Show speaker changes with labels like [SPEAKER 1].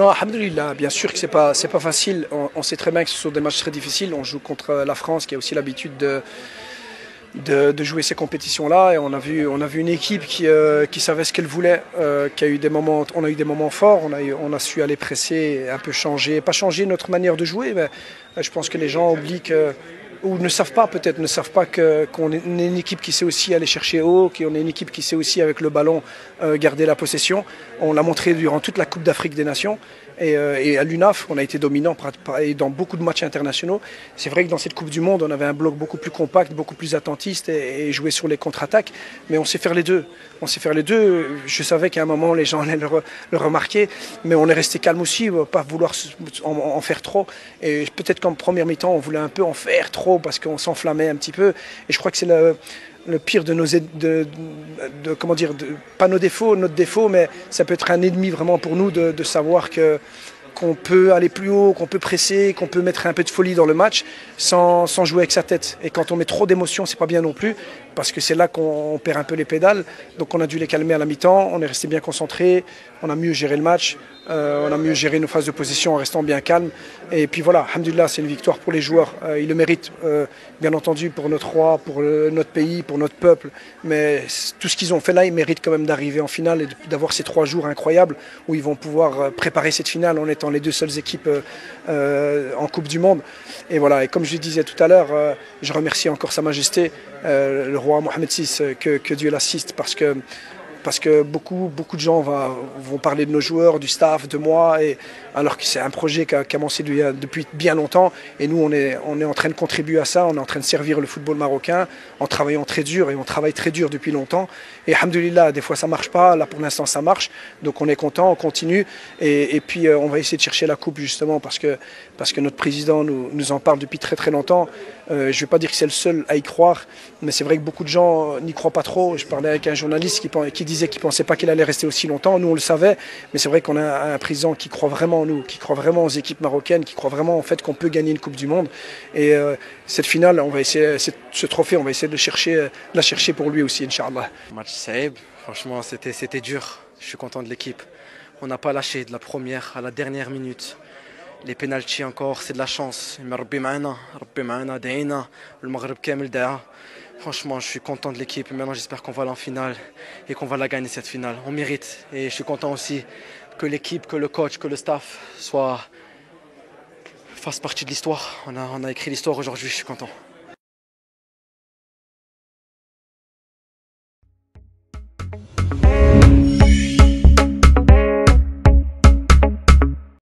[SPEAKER 1] Non, alhamdoulilah, bien sûr que c'est pas facile. On sait très bien que ce sont des matchs très difficiles. On joue contre la France qui a aussi l'habitude de jouer ces compétitions-là. Et on a vu une équipe qui savait ce qu'elle voulait, qui a eu des moments, on a eu des moments forts, on a su aller presser, un peu changer, pas changer notre manière de jouer, mais je pense que les gens oublient que ou ne savent pas peut-être, ne savent pas qu'on est une équipe qui sait aussi aller chercher haut, qu'on est une équipe qui sait aussi avec le ballon garder la possession. On l'a montré durant toute la Coupe d'Afrique des Nations et à l'UNAF, on a été dominant dans beaucoup de matchs internationaux. C'est vrai que dans cette Coupe du Monde, on avait un bloc beaucoup plus compact, beaucoup plus attentiste et jouer sur les contre-attaques, mais on sait faire les deux. On sait faire les deux. Je savais qu'à un moment, les gens allaient le remarquer, mais on est resté calme aussi, pas vouloir en faire trop. Et peut-être qu'en première mi-temps, on voulait un peu en faire trop parce qu'on s'enflammait un petit peu. Et je crois que c'est le pire de comment dire, pas nos défauts, notre défaut, mais ça peut être un ennemi vraiment pour nous de savoir qu'on peut aller plus haut, qu'on peut presser, qu'on peut mettre un peu de folie dans le match sans jouer avec sa tête. Et quand on met trop d'émotions, c'est pas bien non plus, parce que c'est là qu'on perd un peu les pédales. Donc on a dû les calmer à la mi-temps, on est resté bien concentré, on a mieux géré le match, on a mieux géré nos phases de possession en restant bien calme. Et puis voilà, alhamdoulilah, c'est une victoire pour les joueurs. Ils le méritent, bien entendu, pour notre roi, pour notre pays, pour notre peuple. Mais tout ce qu'ils ont fait là, ils méritent quand même d'arriver en finale et d'avoir ces 3 jours incroyables où ils vont pouvoir préparer cette finale en étant les 2 seules équipes en Coupe du Monde. Et voilà, et comme je le disais tout à l'heure, je remercie encore Sa Majesté, le roi Mohamed VI, que Dieu l'assiste, parce que beaucoup de gens vont parler de nos joueurs, du staff, de moi, alors que c'est un projet qui a commencé depuis bien longtemps. Et nous, on est en train de contribuer à ça, on est en train de servir le football marocain en travaillant très dur, et on travaille très dur depuis longtemps. Et alhamdoulilah, des fois ça marche pas, là pour l'instant ça marche, donc on est content, on continue. Et puis on va essayer de chercher la coupe justement parce que notre président nous en parle depuis très très longtemps. Je ne vais pas dire que c'est le seul à y croire, mais c'est vrai que beaucoup de gens n'y croient pas trop. Je parlais avec un journaliste qui disait qu'il ne pensait pas qu'il allait rester aussi longtemps. Nous, on le savait, mais c'est vrai qu'on a un président qui croit vraiment en nous, qui croit vraiment aux équipes marocaines, qui croit vraiment en fait qu'on peut gagner une Coupe du Monde. Et cette finale, on va essayer, ce trophée, on va essayer de la chercher pour lui aussi, Inch'Allah.
[SPEAKER 2] Match Saïb, franchement, c'était dur. Je suis content de l'équipe. On n'a pas lâché de la première à la dernière minute. Les pénaltys encore, c'est de la chance. Franchement, je suis content de l'équipe. Maintenant, j'espère qu'on va aller en finale et qu'on va la gagner cette finale. On mérite. Et je suis content aussi que l'équipe, que le coach, que le staff fassent partie de l'histoire. On a écrit l'histoire aujourd'hui, je suis content.